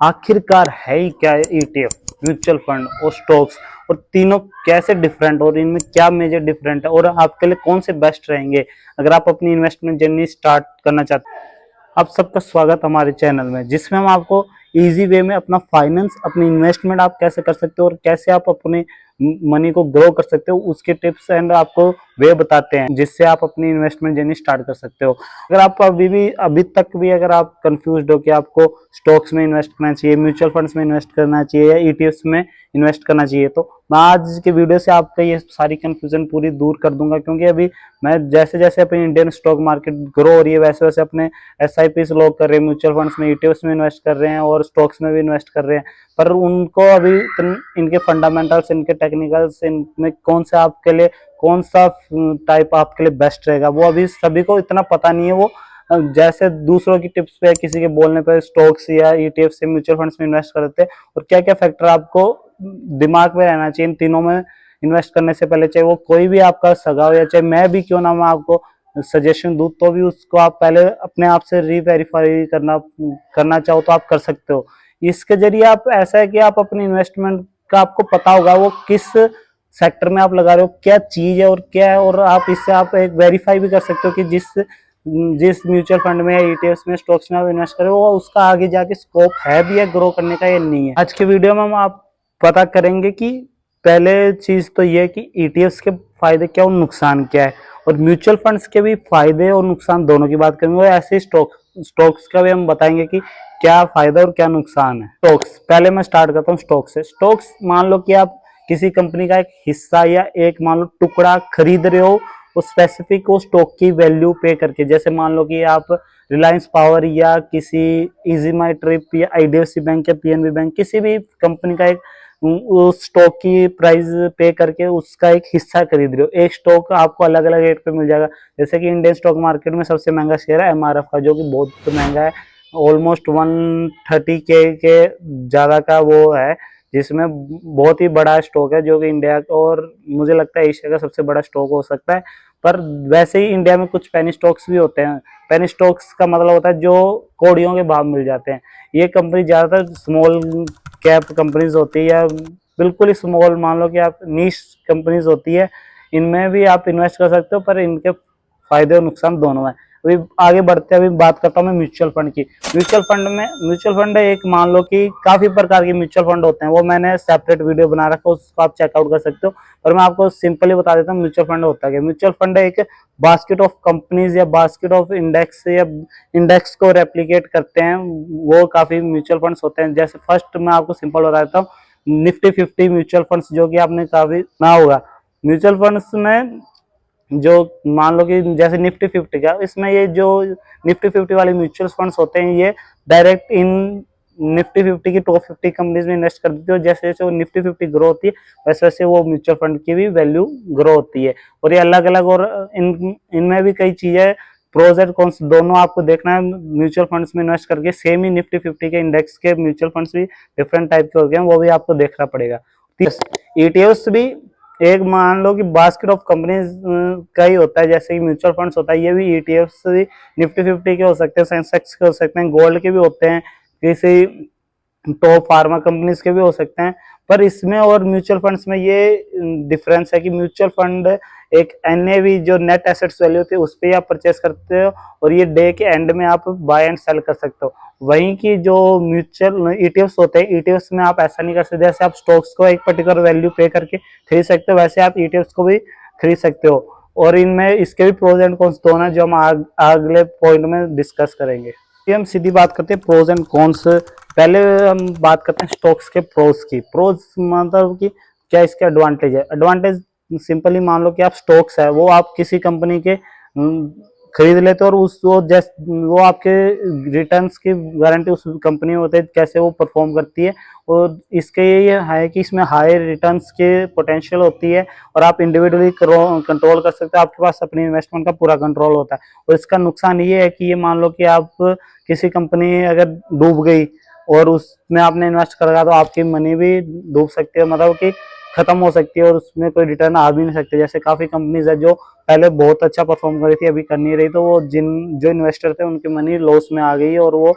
आखिरकार है ही क्या ईटीएफ, म्यूचुअल फंड और स्टॉक्स, और तीनों कैसे डिफरेंट और इनमें क्या मेजर डिफरेंट है और आपके लिए कौन से बेस्ट रहेंगे अगर आप अपनी इन्वेस्टमेंट जर्नी स्टार्ट करना चाहते हैं। आप सबका स्वागत हमारे चैनल में, जिसमें हम आपको इजी वे में अपना फाइनेंस, अपनी इन्वेस्टमेंट आप कैसे कर सकते हो और कैसे आप अपने मनी को ग्रो कर सकते हो, उसके टिप्स एंड आपको वे बताते हैं जिससे आप अपनी इन्वेस्टमेंट जर्नी स्टार्ट कर सकते हो। अगर आप अभी तक भी अगर आप कंफ्यूज्ड हो कि आपको स्टॉक्स में इन्वेस्ट करना चाहिए, म्यूचुअल फंड्स में इन्वेस्ट करना चाहिए या ईटीएफ्स में इन्वेस्ट करना चाहिए, तो मैं आज के वीडियो से आपका ये सारी कंफ्यूजन पूरी दूर कर दूंगा। क्योंकि अभी मैं जैसे जैसे अपनी इंडियन स्टॉक मार्केट ग्रो हो रही है वैसे वैसे अपने SIP लोग कर रहे हैं, म्यूचुअल फंड्स में, ईटीएफ्स में इन्वेस्ट कर रहे हैं और स्टॉक्स में भी इन्वेस्ट कर रहे हैं। पर उनको अभी इनके फंडामेंटल्स, इनके टेक्निकल्स, इनमें कौन सा आपके लिए, कौन सा टाइप आपके लिए बेस्ट रहेगा, वो अभी सभी को इतना पता नहीं है। वो जैसे दूसरों की टिप्स पे, किसी के बोलने पे स्टॉक्स या ईटीएफ से, म्यूचुअल फंड्स में इन्वेस्ट करते हैं। और क्या क्या फैक्टर आपको दिमाग में रहना चाहिए इन तीनों में इन्वेस्ट करने से पहले, चाहे वो कोई भी आपका सगा हो या चाहे मैं भी क्यों ना मैं आपको सजेशन दूं, तो भी उसको आप पहले अपने आप से रीवेरीफाई करना चाहो तो आप कर सकते हो। इसके जरिए आप, ऐसा है कि आप अपनी इन्वेस्टमेंट का आपको पता होगा वो किस सेक्टर में आप लगा रहे हो, क्या चीज है और क्या है, और आप इससे आप एक वेरीफाई भी कर सकते हो कि जिस जिस म्यूचुअल फंड में, ईटीएफ्स में, स्टॉक्स में आप इन्वेस्ट करें वो उसका आगे जाके स्कोप है भी है ग्रो करने का या नहीं है। आज के वीडियो में हम आप पता करेंगे कि पहले चीज तो ये है कि ईटीएफ्स के फायदे क्या और नुकसान क्या है, और म्यूचुअल फंड्स के भी फायदे और नुकसान दोनों की बात करेंगे, और ऐसे स्टॉक्स का भी हम बताएंगे कि क्या फायदा और क्या नुकसान है। स्टॉक्स, पहले मैं स्टार्ट करता हूँ स्टॉक्स से। स्टॉक्स, मान लो कि आप किसी कंपनी का एक हिस्सा या एक मान लो टुकड़ा खरीद रहे हो, वो स्पेसिफिक वो स्टॉक की वैल्यू पे करके। जैसे मान लो कि आप रिलायंस पावर या किसी इजी माई ट्रिप या IDFC बैंक या PNB बैंक, किसी भी कंपनी का एक उस स्टॉक की प्राइस पे करके उसका एक हिस्सा खरीद रहे हो। एक स्टॉक आपको अलग अलग रेट पे मिल जाएगा। जैसे कि इंडियन स्टॉक मार्केट में सबसे महंगा शेयर है MRF का, जो कि बहुत महंगा है, ऑलमोस्ट 130K के ज्यादा का वो है, जिसमें बहुत ही बड़ा स्टॉक है, जो कि इंडिया और मुझे लगता है एशिया का सबसे बड़ा स्टॉक हो सकता है। पर वैसे ही इंडिया में कुछ पेनी स्टॉक्स भी होते हैं। पेनी स्टॉक्स का मतलब होता है जो कौड़ियों के भाव मिल जाते हैं। ये कंपनी ज्यादातर स्मॉल कैप कंपनीज होती है या बिल्कुल ही स्मॉल, मान लो कि आप नीश कंपनीज होती है, इनमें भी आप इन्वेस्ट कर सकते हो, पर इनके फायदे और नुकसान दोनों हैं। अभी आगे बढ़ते हैं, अभी बात करता हूँ मैं म्यूचुअल फंड की। म्यूचुअल फंड एक, मान लो कि काफी प्रकार के म्यूचुअल फंड होते हैं, वो मैंने सेपरेट वीडियो बना रखा है, उसको आप चेकआउट कर सकते हो। और मैं आपको सिंपली बता देता हूँ म्यूचुअल फंड होता है। म्यूचुअल फंड एक बास्केट ऑफ कंपनीज या बास्केट ऑफ इंडेक्स या इंडेक्स को रेप्लिकेट करते हैं, वो काफी म्यूचुअल फंड्स होते हैं। जैसे फर्स्ट मैं आपको सिंपल बता देता हूँ, निफ्टी 50 म्यूचुअल फंड्स, जो कि आपने काफी सुना होगा। म्यूचुअल फंड्स में जो, मान लो कि जैसे निफ्टी 50 का, इसमें ये जो निफ्टी 50 वाले म्यूचुअल फंड्स होते हैं, ये डायरेक्ट इन निफ्टी 50 की टॉप 50 कंपनीज में इन्वेस्ट कर देती है। और जैसे जैसे वो निफ्टी 50 ग्रो होती है वैसे वैसे वो म्यूचुअल फंड की भी वैल्यू ग्रो होती है। और ये अलग अलग, और इनमें भी कई चीजें, प्रोज एंड कॉन्स दोनों आपको देखना है म्यूचुअल फंड्स में इन्वेस्ट करके। सेम ही निफ्टी 50 के इंडेक्स के म्यूचुअल फंड्स भी डिफरेंट टाइप के होते हैं, वो भी आपको देखना पड़ेगा। ETFs भी एक, मान लो कि बास्केट ऑफ कंपनीज का ही होता है, जैसे कि म्यूचुअल फंड्स होता है, ये भी ETFs निफ्टी 50 के हो सकते हैं, सेंसेक्स के हो सकते हैं, गोल्ड के भी होते हैं, किसी टॉप फार्मा कंपनीज के भी हो सकते हैं। पर इसमें और म्यूचुअल फंड्स में ये डिफरेंस है कि म्यूचुअल फंड एक NAV, जो नेट एसेट्स वैल्यू होती है, उस पर आप परचेस करते हो, और ये डे के एंड में आप बाय एंड सेल कर सकते हो। वहीं की जो म्यूचुअल ETFs होते हैं, ETFs में आप ऐसा नहीं कर सकते। जैसे आप स्टॉक्स को एक पर्टिकुलर वैल्यू पे करके खरीद सकते हो, वैसे आप ETFs को भी खरीद सकते हो। और इनमें इसके भी प्रोज एंड कॉन्स दोनों हैं, जो हम अगले पॉइंट में डिस्कस करेंगे। हम सीधी बात करते हैं प्रोज एंड कॉन्स। पहले हम बात करते हैं स्टॉक्स के प्रोज की। प्रोज मतलब कि क्या इसके एडवांटेज है। एडवांटेज सिंपली, मान लो कि आप स्टॉक्स है, वो आप किसी कंपनी के खरीद लेते हो, और वो आपके रिटर्न्स की गारंटी उस कंपनी में होती है, कैसे वो परफॉर्म करती है। और इसके ये है कि इसमें हाई रिटर्न्स के पोटेंशियल होती है, और आप इंडिविजुअली कंट्रोल कर सकते हो, आपके पास अपनी इन्वेस्टमेंट का पूरा कंट्रोल होता है। और इसका नुकसान ये है कि ये, मान लो कि आप किसी कंपनी अगर डूब गई और उसमें आपने इन्वेस्ट करा तो आपकी मनी भी डूब सकती है, मतलब कि खत्म हो सकती है, और उसमें कोई रिटर्न आ भी नहीं सकते। जैसे काफी कंपनीज है जो पहले बहुत अच्छा परफॉर्म कर रही थी, अभी कर नहीं रही, तो वो जो इन्वेस्टर थे उनकी मनी लॉस में आ गई और वो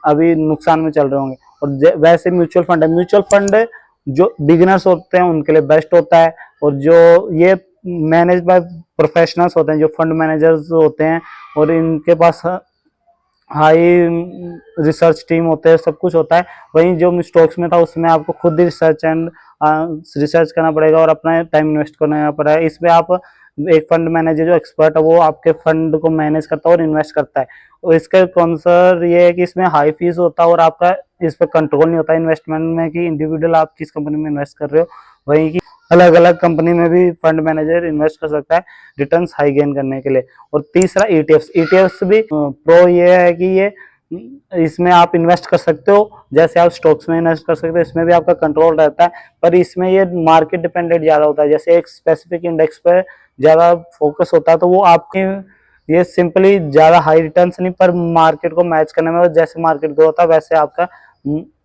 अभी नुकसान में चल रहे होंगे। और वैसे म्यूचुअल फंड है, म्यूचुअल फंड जो बिगिनर्स होते हैं उनके लिए बेस्ट होता है, और जो ये मैनेज बाय प्रोफेशनल्स होते हैं, जो फंड मैनेजर्स होते हैं, और इनके पास हाई रिसर्च टीम होते हैं, सब कुछ होता है। वहीं जो स्टॉक्स में था उसमें आपको खुद ही रिसर्च करना पड़ेगा और अपना टाइम इन्वेस्ट करना पड़ेगा। इसमें आप एक फंड मैनेजर जो एक्सपर्ट है वो आपके फंड को मैनेज करता है और इन्वेस्ट करता है। और इसका कॉन्सर ये है कि इसमें हाई फीस होता है और आपका इस पर कंट्रोल नहीं होता इन्वेस्टमेंट में कि इंडिविजुअल आप किस कंपनी में इन्वेस्ट कर रहे हो। वहीं की अलग अलग कंपनी में भी फंड मैनेजर इन्वेस्ट कर सकता है रिटर्न्स हाई गेन करने के लिए। और तीसरा ईटीएफ्स, ईटीएफ्स भी प्रो ये है कि ये इसमें आप इन्वेस्ट कर सकते हो, जैसे आप स्टॉक्स में इन्वेस्ट कर सकते हो, इसमें भी आपका कंट्रोल रहता है, पर इसमें ये मार्केट डिपेंडेंट ज्यादा होता है। जैसे एक स्पेसिफिक इंडेक्स पे ज्यादा फोकस होता है तो वो आपके ये सिंपली ज्यादा हाई रिटर्न्स नहीं, पर मार्केट को मैच करने में जैसे मार्केट ग्रो होता है वैसे आपका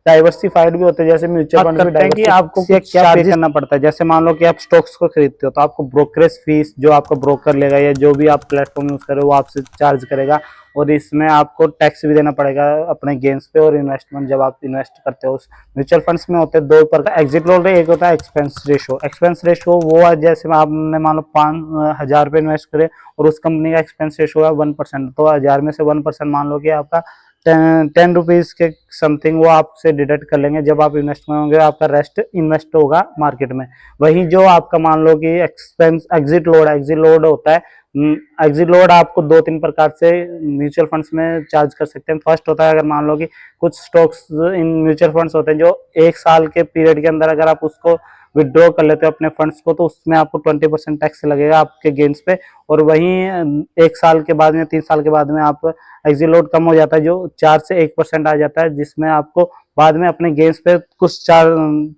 डाइवर्सिफाइड भी होते हैं। जैसे म्यूचुअल फंड करते हैं कि आपको क्या पे करना पड़ता है। जैसे मान लो कि आप स्टॉक्स को खरीदते हो तो आपको ब्रोकरेज फीस जो आपका ब्रोकर लेगा या जो भी आप प्लेटफॉर्म यूज कर रहे हो वो आपसे चार्ज करेगा, और इसमें आपको टैक्स भी देना पड़ेगा अपने गेन्स पे। और इन्वेस्टमेंट जब आप इन्वेस्ट करते हो म्यूचुअल फंड्स में होते हैं दो प्रकार, एग्जिट लोड एक होता है एक्सपेंस रेशो। एक्सपेंस रेशो वो है जैसे आपने मान लो 5,000 इन्वेस्ट करे और उस कंपनी का एक्सपेंस रेशो है 1%, तो 1000 में से 1% मान लो कि आपका 10 रुपीज के समथिंग वो आपसे डिडक्ट कर लेंगे जब आप इन्वेस्ट करोगे, आपका रेस्ट इन्वेस्ट होगा मार्केट में। वही जो आपका मान लो कि एक्सपेंस एग्जिट लोड होता है, एग्जिट लोड आपको 2-3 प्रकार से म्यूचुअल फंड्स में चार्ज कर सकते हैं। फर्स्ट होता है अगर मान लो कि कुछ स्टॉक्स इन म्यूचुअल फंड्स होते हैं जो 1 साल के पीरियड के अंदर अगर आप उसको विड्रॉ कर लेते हो अपने फंड्स को तो उसमें आपको 20% टैक्स लगेगा आपके गेन्स पे। और वहीं 1 साल के बाद में 3 साल के बाद में आप एग्जिट लोड कम हो जाता है जो 4 से 1% आ जाता है, जिसमें आपको बाद में अपने गेन्स पे कुछ चार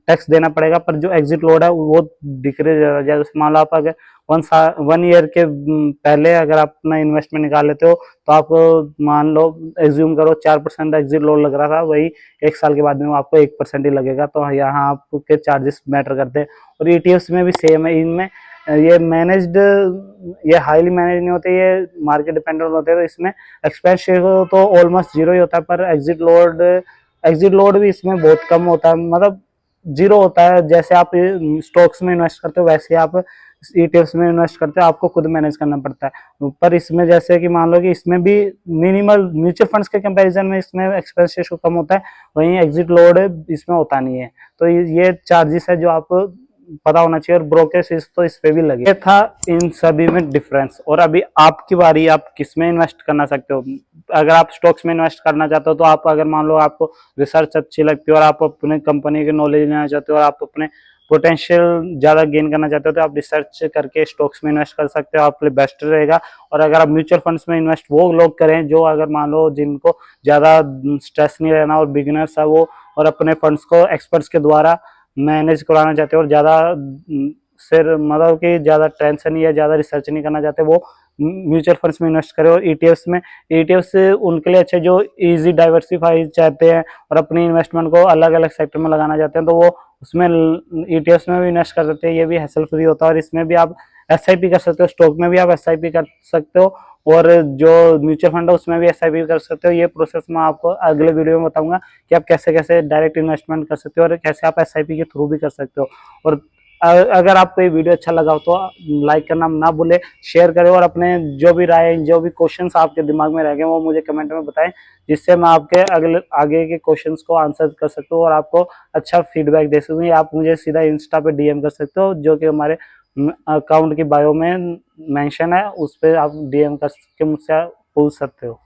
टैक्स देना पड़ेगा। पर जो एग्जिट लोड है वो डिक्रीज हो जाएगा। मान लो आप अगर 1 ईयर के पहले अगर आप अपना इन्वेस्टमेंट निकाल लेते हो तो आपको मान लो एज्यूम करो 4% एग्जिट लोड लग रहा था, वही 1 साल के बाद में आपको 1% ही लगेगा। तो यहाँ आपके चार्जेस मैटर करते हैं। और ईटीएफ्स में भी सेम है, इनमें ये मैनेज्ड, ये हाईली मैनेज नहीं होते, ये मार्केट डिपेंडेंट होते हैं। तो इसमें एक्सपेंस रेशो तो ऑलमोस्ट जीरो ही होता है, पर एग्जिट लोड भी इसमें बहुत कम होता है, मतलब जीरो होता है। जैसे आप स्टॉक्स में इन्वेस्ट करते हो वैसे आप ईटीएफ्स में इन्वेस्ट करते हो, आपको खुद मैनेज करना पड़ता है। पर इसमें जैसे कि मान लो कि इसमें भी मिनिमल म्यूचुअल फंड्स के कंपैरिजन में इसमें एक्सपेंस रेशो कम होता है, वहीं एग्जिट लोड इसमें होता नहीं है। तो ये चार्जेस है जो आपको पता होना चाहिए, और ब्रोकरेज फीस तो इस पे भी लगे। ये था इन सभी में डिफरेंस। और अभी आपकी बारी, आप किस में इन्वेस्ट करना सकते हो। अगर आप स्टॉक्स में इन्वेस्ट करना चाहते हो तो आप अगर मान लो आपको रिसर्च अच्छी लगती है और आप अपने कंपनी के नॉलेज लेना चाहते हो और आप अपने पोटेंशियल ज्यादा गेन करना चाहते हो तो आप रिसर्च करके स्टॉक्स में इन्वेस्ट कर सकते हो, आपके लिए बेस्ट रहेगा। और अगर आप म्यूचुअल फंड्स में इन्वेस्ट वो लोग करें जो अगर मान लो जिनको ज्यादा स्ट्रेस नहीं रहना और बिगिनर्स है वो, और अपने फंड्स को एक्सपर्ट्स के द्वारा मैनेज कराना चाहते हो और ज्यादा सिर मतलब कि ज्यादा टेंशन या ज्यादा रिसर्च नहीं करना चाहते, वो म्यूचुअल फंड्स में इन्वेस्ट करें। और ईटीएफ्स में, ईटीएफ्स उनके लिए अच्छे जो इजी डाइवर्सिफाई चाहते हैं और अपनी इन्वेस्टमेंट को अलग अलग सेक्टर में लगाना चाहते हैं तो वो उसमें ईटीएफ्स में भी इन्वेस्ट कर सकते हैं। ये भी हैसल फ्री होता है और इसमें भी आप एसआईपी कर सकते हो, स्टॉक में भी आप एसआईपी कर सकते हो, और जो म्यूचुअल फंड है उसमें भी एसआईपी कर सकते हो। ये प्रोसेस मैं आपको अगले वीडियो में बताऊंगा कि आप कैसे कैसे डायरेक्ट इन्वेस्टमेंट कर सकते हो और कैसे आप एसआईपी के थ्रू भी कर सकते हो। और अगर आपको ये वीडियो अच्छा लगा हो तो लाइक करना ना भूले, शेयर करें, और अपने जो भी राय, जो भी क्वेश्चंस आपके दिमाग में रह गए वो मुझे कमेंट में बताएं, जिससे मैं आपके अगले आगे के क्वेश्चंस को आंसर कर सकता हूँ और आपको अच्छा फीडबैक दे सकूँ। आप मुझे सीधा इंस्टा पे डीएम कर सकते हो, जो कि हमारे अकाउंट की बायो में मेंशन है, उस पर आप डीएम करके मुझसे पूछ सकते हो।